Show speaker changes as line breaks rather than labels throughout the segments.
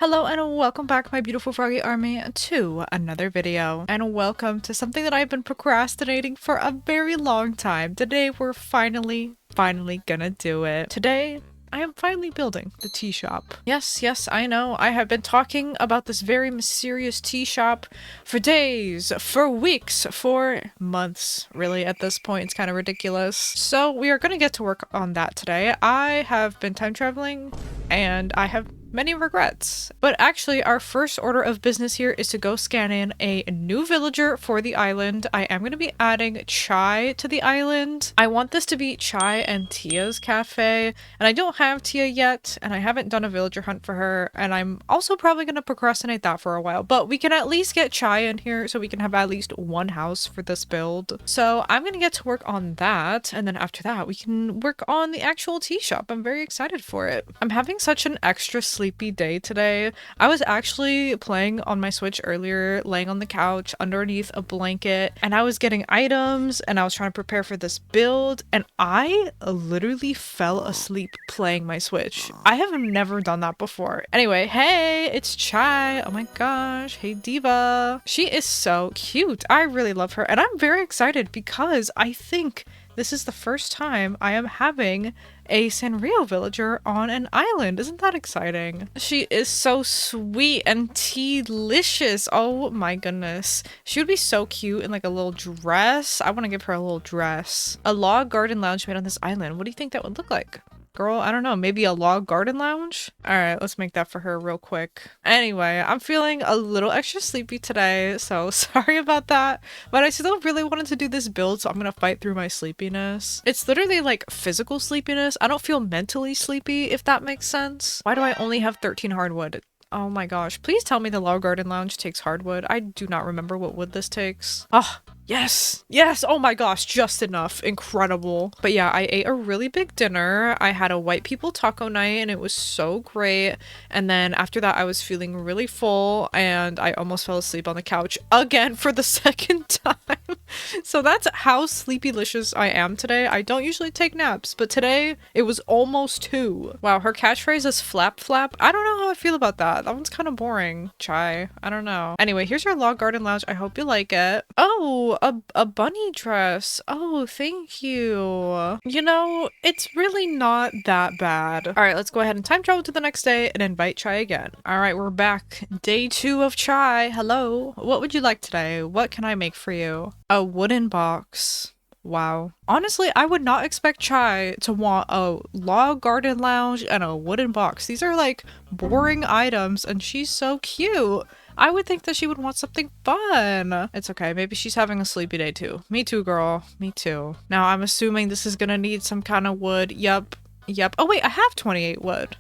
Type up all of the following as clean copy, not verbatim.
Hello and welcome back, my beautiful froggy army, to another video. And welcome to something that I've been procrastinating for a very long time. Today we're finally gonna do it. Today I am finally building the tea shop. Yes, I know. I have been talking about this very mysterious tea shop for days, for weeks, for months. Really, at this point, it's kind of ridiculous. So we are gonna get to work on that today. I have been time traveling and I have many regrets. But actually, our first order of business here is to go scan in a new villager for the island. I am going to be adding Chai to the island. I want this to be Chai and Tia's cafe, and I don't have Tia yet, and I haven't done a villager hunt for her, and I'm also probably going to procrastinate that for a while, but we can at least get Chai in here so we can have at least one house for this build. So I'm going to get to work on that, and then after that, we can work on the actual tea shop. I'm very excited for it. I'm having such an extra sleepy day today. I was actually playing on my Switch earlier, laying on the couch underneath a blanket, and I was getting items and I was trying to prepare for this build, and I literally fell asleep playing my Switch. I have never done that before. Anyway, hey, it's Chai. Oh my gosh. Hey, Diva. She is so cute. I really love her, and I'm very excited because I think this is the first time I am having a Sanrio villager on an island. Isn't that exciting? She is so sweet and tea-licious. Oh my goodness. She would be so cute in like a little dress. I want to give her a little dress. A log garden lounge made on this island. What do you think that would look like? Girl, I don't know, maybe a log garden lounge? All right, let's make that for her real quick. Anyway, I'm feeling a little extra sleepy today, so sorry about that. But I still really wanted to do this build, so I'm gonna fight through my sleepiness. It's literally like physical sleepiness. I don't feel mentally sleepy, if that makes sense. Why do I only have 13 hardwood? Oh my gosh, please tell me the log garden lounge takes hardwood. I do not remember what wood this takes. Oh, yes, oh my gosh, just enough. Incredible. But yeah, I ate a really big dinner. I had a white people taco night and it was so great. And then after that, I was feeling really full and I almost fell asleep on the couch again for the second time. So that's how sleepy-licious I am today. I don't usually take naps, but today it was almost 2. Wow, her catchphrase is flap flap. I don't know how I feel about that. That one's kind of boring, Chai. I don't know. Anyway, here's your log garden lounge. I hope you like it. Oh, a bunny dress. Oh, thank you. You know, it's really not that bad. All right, let's go ahead and time travel to the next day and invite Chai again. All right, we're back. Day 2 of Chai. Hello. What would you like today? What can I make for you? A wooden box. Wow. Honestly, I would not expect Chai to want a log garden lounge and a wooden box. These are like boring items and she's so cute. I would think that she would want something fun. It's okay. Maybe she's having a sleepy day too. Me too, girl. Me too. Now I'm assuming this is gonna need some kind of wood. Yep. Oh wait, I have 28 wood.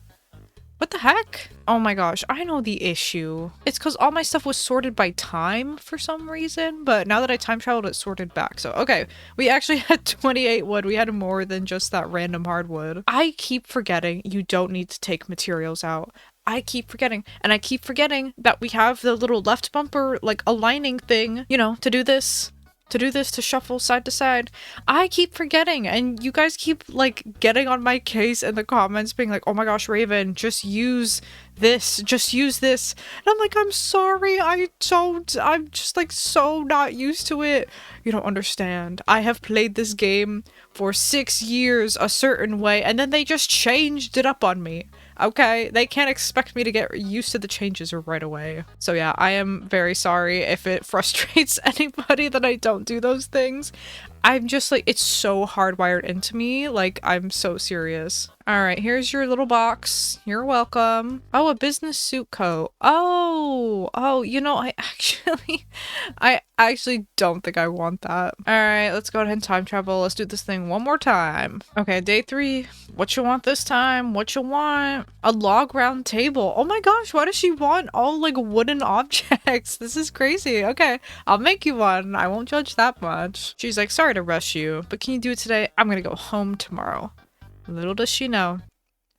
What the heck? Oh my gosh, I know the issue. It's because all my stuff was sorted by time for some reason, but now that I time traveled, it's sorted back. So, okay, we actually had 28 wood. We had more than just that random hardwood. I keep forgetting you don't need to take materials out. I keep forgetting, and I keep forgetting that we have the little left bumper, like, aligning thing, you know, to do this, to shuffle side to side. I keep forgetting, and you guys keep like getting on my case in the comments being like, oh my gosh, Raven, just use this. And I'm like, I'm sorry, I'm just like so not used to it. You don't understand. I have played this game for 6 years a certain way, and then they just changed it up on me. Okay, they can't expect me to get used to the changes right away. So yeah, I am very sorry if it frustrates anybody that I don't do those things. I'm just like, it's so hardwired into me. Like, I'm so serious. All right, here's your little box. You're welcome. Oh, a business suit coat. Oh, you know, I actually don't think I want that. All right, let's go ahead and time travel. Let's do this thing one more time. Okay, day 3. What you want this time? What you want? A log round table. Oh my gosh, why does she want all like wooden objects? This is crazy. Okay, I'll make you one. I won't judge that much. She's like, sorry to rush you, but can you do it today? I'm gonna go home tomorrow. Little does she know.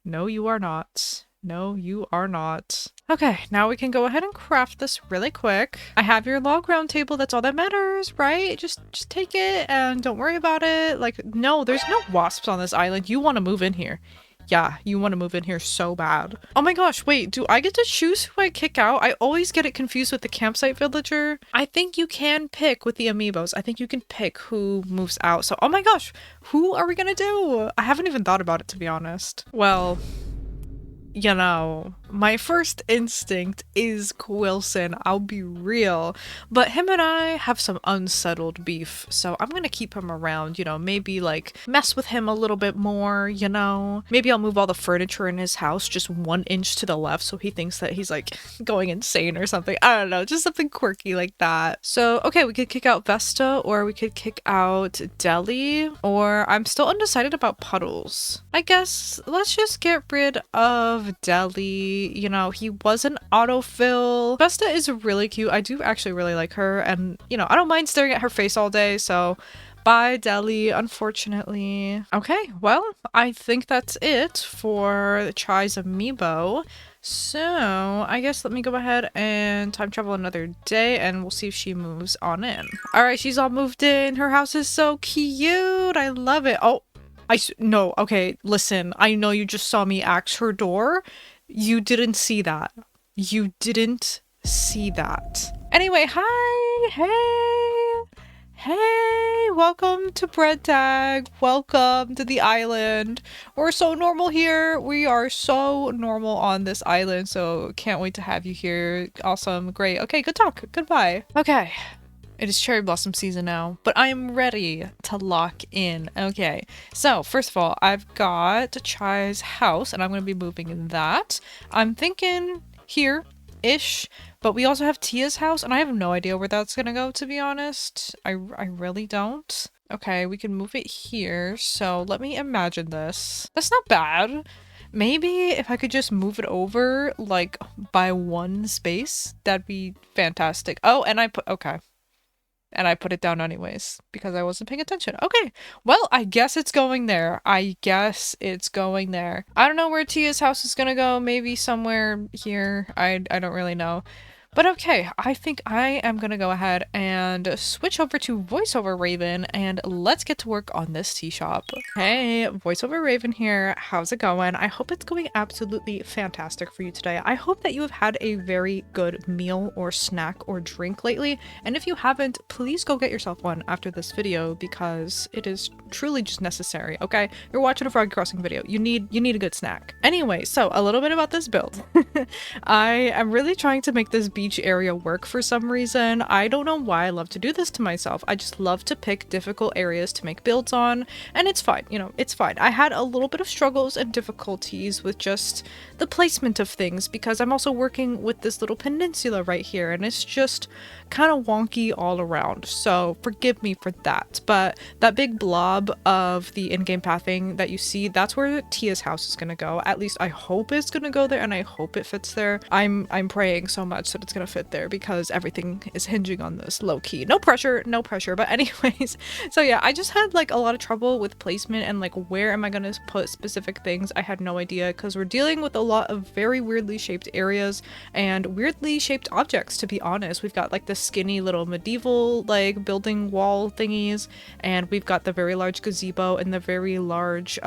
No, you are not. No, you are not. Okay, now we can go ahead and craft this really quick. I have your log round table. That's all that matters, right? Just take it and don't worry about it. Like, no, there's no wasps on this island. You want to move in here. Yeah, you want to move in here so bad. Oh my gosh, wait, do I get to choose who I kick out? I always get it confused with the campsite villager. I think you can pick with the amiibos. I think you can pick who moves out. So, oh my gosh, who are we gonna do? I haven't even thought about it, to be honest. Well, you know, my first instinct is Quilson, I'll be real, but him and I have some unsettled beef, so I'm gonna keep him around, you know, maybe like mess with him a little bit more, you know, maybe I'll move all the furniture in his house just 1 inch to the left so he thinks that he's like going insane or something. I don't know, just something quirky like that. So, okay, we could kick out Vesta, or we could kick out Deli, or I'm still undecided about Puddles. I guess let's just get rid of Deli. You know, he was an autofill. Vesta is really cute. I do actually really like her, and you know, I don't mind staring at her face all day, so bye Deli, unfortunately. Okay, well, I think that's it for Chai's amiibo. So I guess let me go ahead and time travel another day and we'll see if she moves on in. All right, she's all moved in. Her house is so cute. I love it. Oh, no, okay, listen, I know you just saw me axe her door. You didn't see that. You didn't see that. Anyway, hi, hey, welcome to Bread Tag. Welcome to the island. We're so normal here. We are so normal on this island, so can't wait to have you here. Awesome, great. Okay, good talk. Goodbye. Okay. It is cherry blossom season now, but I am ready to lock in. Okay, so first of all, I've got Chai's house and I'm going to be moving that. I'm thinking here-ish, but we also have Tia's house and I have no idea where that's going to go, to be honest. I really don't. Okay, we can move it here. So let me imagine this. That's not bad. Maybe if I could just move it over like by 1 space, that'd be fantastic. Oh, and okay. And I put it down anyways because I wasn't paying attention. Okay, well, I guess it's going there. I don't know where Tia's house is gonna go. Maybe somewhere here. I don't really know. But okay, I think I am gonna go ahead and switch over to VoiceOver Raven and let's get to work on this tea shop. Hey, VoiceOver Raven here. How's it going? I hope it's going absolutely fantastic for you today. I hope that you have had a very good meal or snack or drink lately. And if you haven't, please go get yourself one after this video because it is truly just necessary, okay? You're watching a froggy crossing video. You need a good snack. Anyway, so a little bit about this build. I am really trying to make this beach area work for some reason. I don't know why I love to do this to myself. I just love to pick difficult areas to make builds on, and it's fine, you know, it's fine. I had a little bit of struggles and difficulties with just the placement of things because I'm also working with this little peninsula right here and it's just kind of wonky all around, so forgive me for that. But that big blob of the in-game pathing that you see, that's where Tia's house is gonna go. At least I hope it's gonna go there and I hope it fits there. I'm praying so much that it's gonna fit there because everything is hinging on this, low-key. No pressure, but anyways. So yeah, I just had like a lot of trouble with placement and like where am I gonna put specific things. I had no idea because we're dealing with a lot of very weirdly shaped areas and weirdly shaped objects, to be honest. We've got like the skinny little medieval like building wall thingies, and we've got the very large gazebo and the very large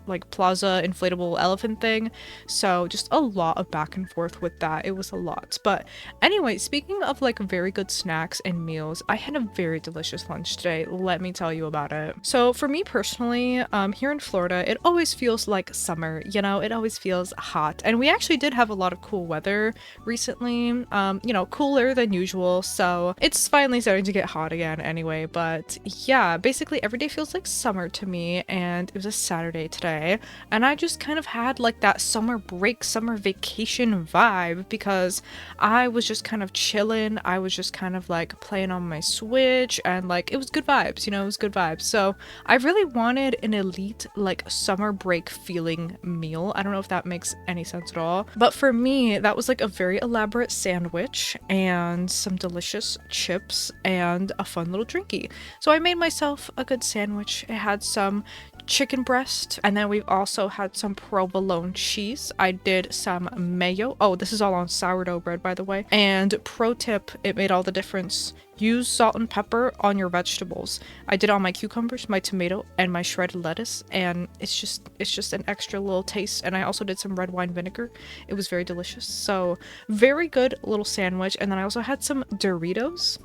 like plaza inflatable elephant thing. So just a lot of back and forth with that. It was a lot. But anyway, speaking of like very good snacks and meals, I had a very delicious lunch today. Let me tell you about it. So for me personally, here in Florida, it always feels like summer, you know, it always feels hot. And we actually did have a lot of cool weather recently, you know, cooler than usual. So it's finally starting to get hot again anyway. But yeah, basically every day feels like summer to me. And it was a Saturday today. And I just kind of had like that summer break, summer vacation vibe because I was just kind of chilling. I was just kind of like playing on my Switch and like it was good vibes, you know, it was good vibes. So I really wanted an elite like summer break feeling meal. I don't know if that makes any sense at all. But for me, that was like a very elaborate sandwich and some delicious chips and a fun little drinky. So I made myself a good sandwich. It had some chicken breast, and then we've also had some provolone cheese. I did some mayo. Oh, this is all on sourdough bread, by the way. And pro tip, it made all the difference. Use salt and pepper on your vegetables. I did on my cucumbers, my tomato, and my shredded lettuce, and it's just an extra little taste. And I also did some red wine vinegar. It was very delicious. So very good little sandwich. And then I also had some Doritos.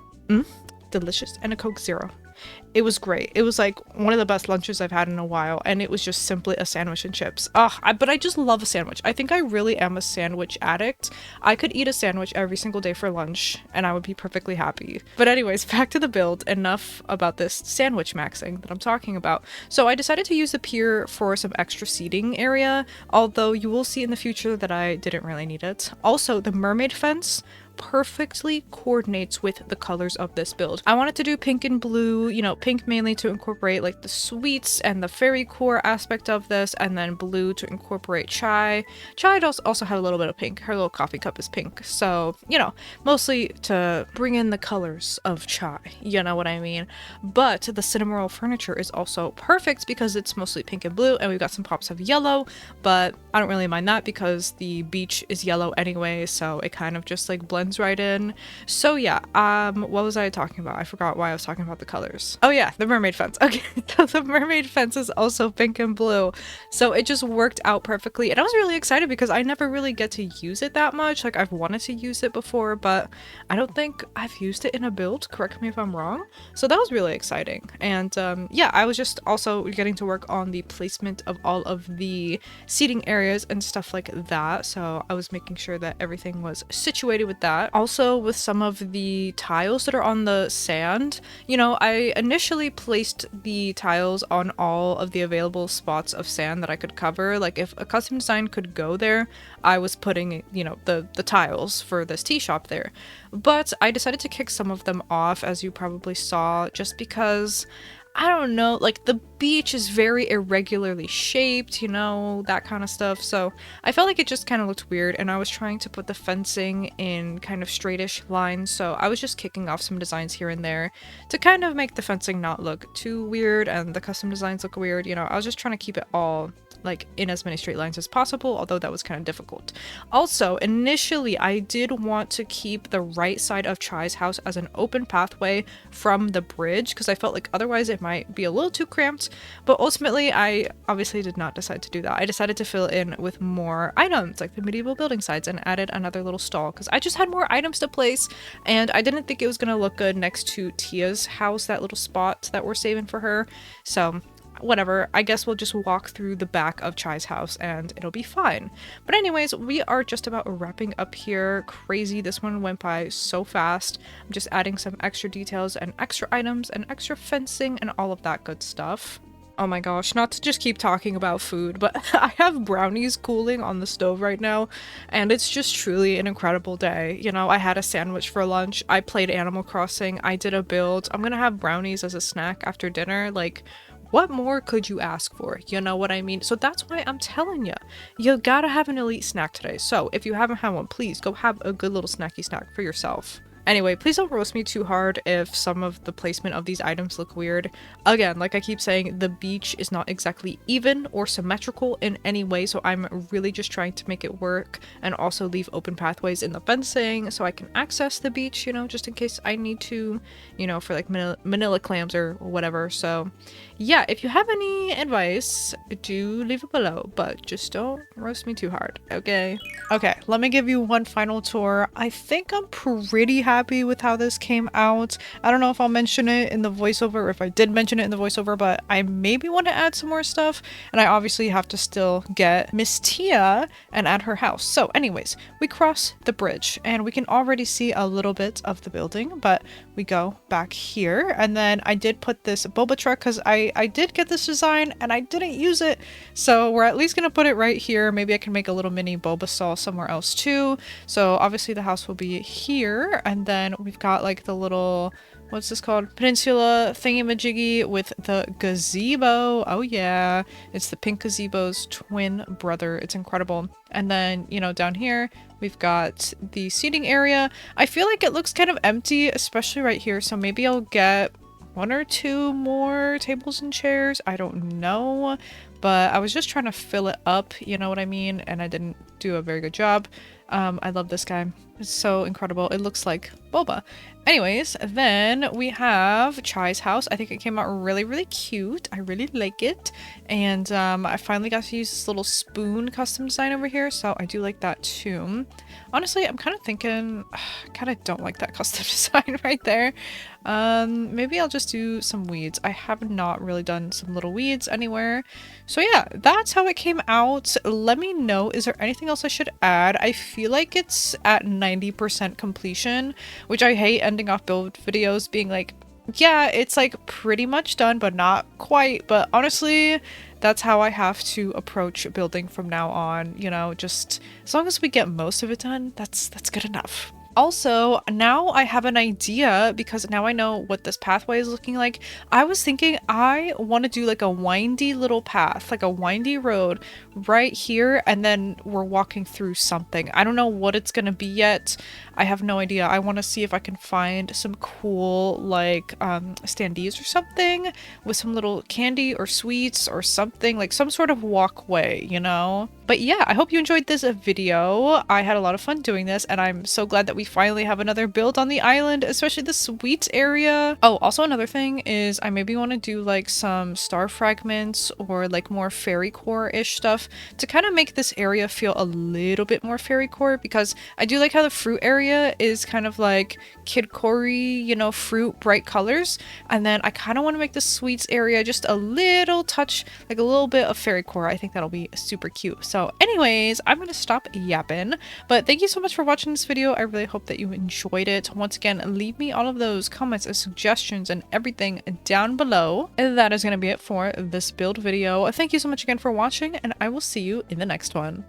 Delicious. And a Coke Zero. It was great. It was like one of the best lunches I've had in a while, and it was just simply a sandwich and chips. But I just love a sandwich. I think I really am a sandwich addict. I could eat a sandwich every single day for lunch and I would be perfectly happy. But anyways, back to the build. Enough about this sandwich maxing that I'm talking about. So I decided to use the pier for some extra seating area, although you will see in the future that I didn't really need it. Also, the mermaid fence perfectly coordinates with the colors of this build. I wanted to do pink and blue, you know, pink mainly to incorporate like the sweets and the fairy core aspect of this, and then blue to incorporate chai. Chai does also have a little bit of pink. Her little coffee cup is pink. So, you know, mostly to bring in the colors of chai, you know what I mean? But the Cinnamoroll furniture is also perfect because it's mostly pink and blue, and we've got some pops of yellow, but I don't really mind that because the beach is yellow anyway, so it kind of just like blends right in. So yeah, what was I talking about? I forgot why I was talking about the colors. Oh yeah, the mermaid fence. Okay, so the mermaid fence is also pink and blue, so it just worked out perfectly, and I was really excited because I never really get to use it that much. Like, I've wanted to use it before, but I don't think I've used it in a build, correct me if I'm wrong. So that was really exciting. And yeah, I was just also getting to work on the placement of all of the seating areas and stuff like that, so I was making sure that everything was situated with that. Also, with some of the tiles that are on the sand, you know, I initially placed the tiles on all of the available spots of sand that I could cover. Like, if a custom design could go there, I was putting, you know, the tiles for this tea shop there. But I decided to kick some of them off, as you probably saw, just because I don't know, like, the beach is very irregularly shaped, you know, that kind of stuff. So I felt like it just kind of looked weird, and I was trying to put the fencing in kind of straightish lines. So I was just kicking off some designs here and there to kind of make the fencing not look too weird and the custom designs look weird. You know, I was just trying to keep it all like in as many straight lines as possible, although that was kind of difficult. Also, initially I did want to keep the right side of Chai's house as an open pathway from the bridge, because I felt like otherwise it might be a little too cramped, but ultimately I obviously did not decide to do that. I decided to fill in with more items like the medieval building sites and added another little stall because I just had more items to place, and I didn't think it was going to look good next to Tia's house, that little spot that we're saving for her. So whatever, I guess we'll just walk through the back of Chai's house and it'll be fine. But anyways, we are just about wrapping up here. Crazy, this one went by so fast. I'm just adding some extra details and extra items and extra fencing and all of that good stuff. Oh my gosh, not to just keep talking about food, but I have brownies cooling on the stove right now, and it's just truly an incredible day. You know, I had a sandwich for lunch, I played Animal Crossing, I did a build, I'm gonna have brownies as a snack after dinner. Like, what more could you ask for? You know what I mean? So that's why I'm telling you, you gotta have an elite snack today. So if you haven't had one, please go have a good little snacky snack for yourself. Anyway, please don't roast me too hard if some of the placement of these items look weird. Again, like I keep saying, the beach is not exactly even or symmetrical in any way, so I'm really just trying to make it work and also leave open pathways in the fencing so I can access the beach, you know, just in case I need to, you know, for like manila clams or whatever. So yeah, if you have any advice, do leave it below, but just don't roast me too hard, okay? Okay, let me give you one final tour. I think I'm pretty happy with how this came out. I don't know if I'll mention it in the voiceover or if I did mention it in the voiceover, but I maybe want to add some more stuff, and I obviously have to still get Miss Tia and add her house. So anyways, we cross the bridge and we can already see a little bit of the building, but we go back here, and then I did put this boba truck because I did get this design and I didn't use it, so we're at least gonna put it right here. Maybe I can make a little mini boba stall somewhere else too. So obviously the house will be here, and then we've got like the little, what's this called, peninsula thingy-majiggy with the gazebo. Oh yeah, it's the pink gazebo's twin brother. It's incredible. And then, you know, down here we've got the seating area. I feel like it looks kind of empty, especially right here, so maybe I'll get one or two more tables and chairs. I don't know, but I was just trying to fill it up, you know what I mean? And I didn't do a very good job. I love this guy. It's so incredible. It looks like boba. Anyways, then we have Chai's house. I think it came out really, really cute. I really like it. And I finally got to use this little spoon custom design over here, so I do like that too. Honestly, I'm kind of thinking, I kind of don't like that custom design right there. Maybe I'll just do some weeds. I have not really done some little weeds anywhere. So yeah, that's how it came out. Let me know, is there anything else I should add? I feel like it's at 90% completion, which I hate ending off build videos being like, yeah, it's like pretty much done, but not quite. But honestly, that's how I have to approach building from now on, you know, just as long as we get most of it done, that's good enough. Also, now I have an idea because now I know what this pathway is looking like. I was thinking I want to do like a windy little path, like a windy road right here, and then we're walking through something. I don't know what it's gonna be yet. I have no idea. I want to see if I can find some cool like standees or something with some little candy or sweets or something, like some sort of walkway, you know? But yeah, I hope you enjoyed this video. I had a lot of fun doing this, and I'm so glad that we finally have another build on the island, especially the sweets area. Oh, also another thing is I maybe want to do like some star fragments or like more fairy core-ish stuff to kind of make this area feel a little bit more fairy core, because I do like how the fruit area is kind of like kid core-y, you know, fruit, bright colors. And then I kind of want to make the sweets area just a little touch, like a little bit of fairy core. I think that'll be super cute. So anyways, I'm gonna stop yapping, but thank you so much for watching this video. I really hope that you enjoyed it. Once again, leave me all of those comments and suggestions and everything down below. And that is gonna be it for this build video. Thank you so much again for watching, and I will see you in the next one.